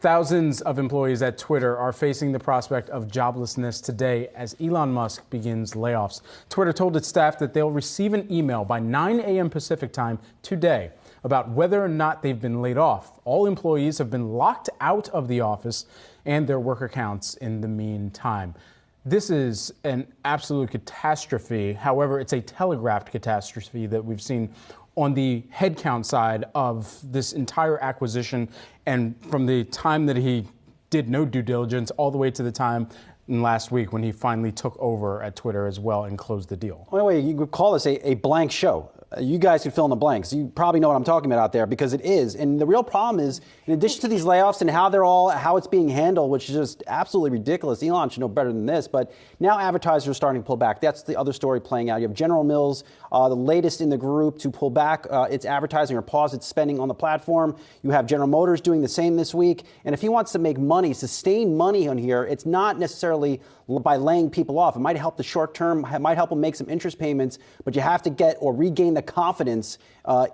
Thousands of employees at Twitter are facing the prospect of joblessness today as Elon Musk begins layoffs. Twitter told its staff that they'll receive an email by 9 a.m. Pacific time today about whether or not they've been laid off. All employees have been locked out of the office and their work accounts in the meantime. This is an absolute catastrophe. However, it's a telegraphed catastrophe that we've seen on the headcount side of this entire acquisition, and from the time that he did no due diligence all the way to the time last week when he finally took over at Twitter as well and closed the deal. By the way, you could call this a blank show. You guys can fill in the blanks. You probably know what I'm talking about out there, because it is. And the real problem is, in addition to these layoffs and how it's being handled, which is just absolutely ridiculous. Elon should know better than this. But now advertisers are starting to pull back. That's the other story playing out. You have General Mills, the latest in the group to pull back its advertising or pause its spending on the platform. You have General Motors doing the same this week. And if he wants to make money, sustain money on here, it's not necessarily by laying people off. It might help the short term, it might help them make some interest payments, but you have to get or regain the confidence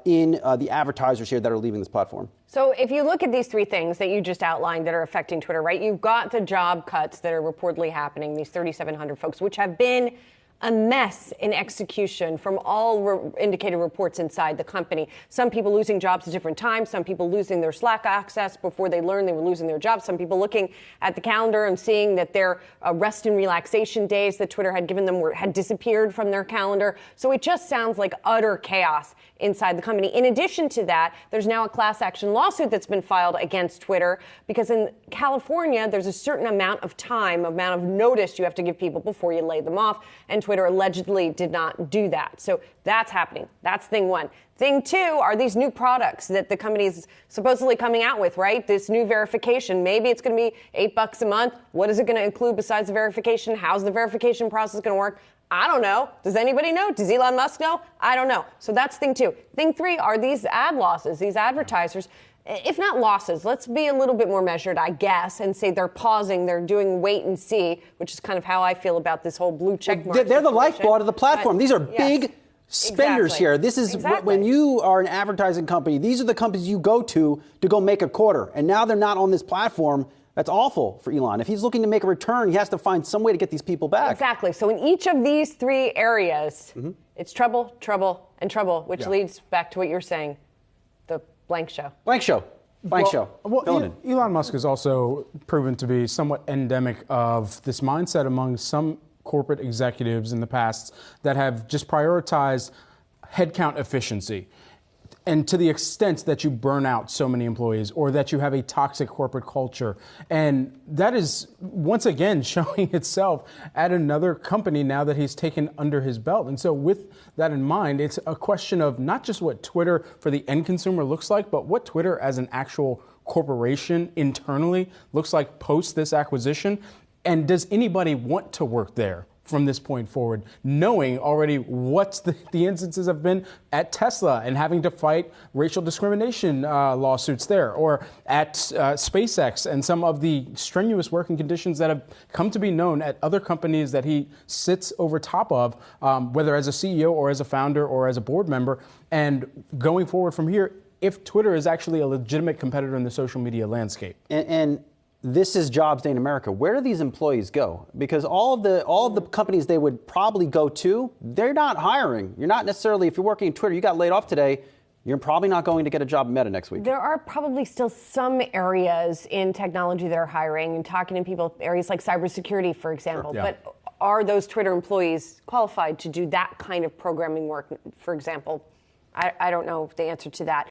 in the advertisers here that are leaving this platform. So if you look at these three things that you just outlined that are affecting Twitter, right? You've got the job cuts that are reportedly happening, these 3,700 folks, which have been a mess in execution from all indicated reports inside the company. Some people losing jobs at different times, some people losing their Slack access before they learned they were losing their jobs, some people looking at the calendar and seeing that their rest and relaxation days that Twitter had given them had disappeared from their calendar. So it just sounds like utter chaos inside the company. In addition to that, there's now a class action lawsuit that's been filed against Twitter because in California, there's a certain amount of notice you have to give people before you lay them off, and Twitter allegedly did not do that. So that's happening. That's thing one. Thing two are these new products that the company is supposedly coming out with, right? This new verification. Maybe it's going to be $8 a month. What is it going to include besides the verification? How's the verification process going to work? I don't know. Does anybody know? Does Elon Musk know? I don't know. So that's thing two. Thing three are these ad losses, these advertisers. If not losses, let's be a little bit more measured, I guess, and say they're pausing, they're doing wait and see, which is kind of how I feel about this whole blue check mark. They're the lifeblood of the platform. These are big spenders here. This is when you are an advertising company, these are the companies you go to go make a quarter. And now they're not on this platform. That's awful for Elon. If he's looking to make a return, he has to find some way to get these people back. Exactly. So in each of these three areas, it's trouble, trouble, and trouble, which leads back to what you're saying, the blank show. Blank show. Well, Elon Musk has also proven to be somewhat endemic of this mindset among some corporate executives in the past that have just prioritized headcount efficiency. And to the extent that you burn out so many employees or that you have a toxic corporate culture. And that is once again showing itself at another company now that he's taken under his belt. And so with that in mind, it's a question of not just what Twitter for the end consumer looks like, but what Twitter as an actual corporation internally looks like post this acquisition. And does anybody want to work there from this point forward, knowing already what the instances have been at Tesla and having to fight racial discrimination lawsuits there, or at SpaceX and some of the strenuous working conditions that have come to be known at other companies that he sits over top of, whether as a CEO or as a founder or as a board member. And going forward from here, if Twitter is actually a legitimate competitor in the social media landscape. And this is Jobs Day in America. Where do these employees go? Because all of the companies they would probably go to, they're not hiring. You're not necessarily, if you're working at Twitter, you got laid off today, you're probably not going to get a job at Meta next week. There are probably still some areas in technology that are hiring and talking to people, areas like cybersecurity, for example. Sure. Yeah. But are those Twitter employees qualified to do that kind of programming work, for example? I don't know the answer to that.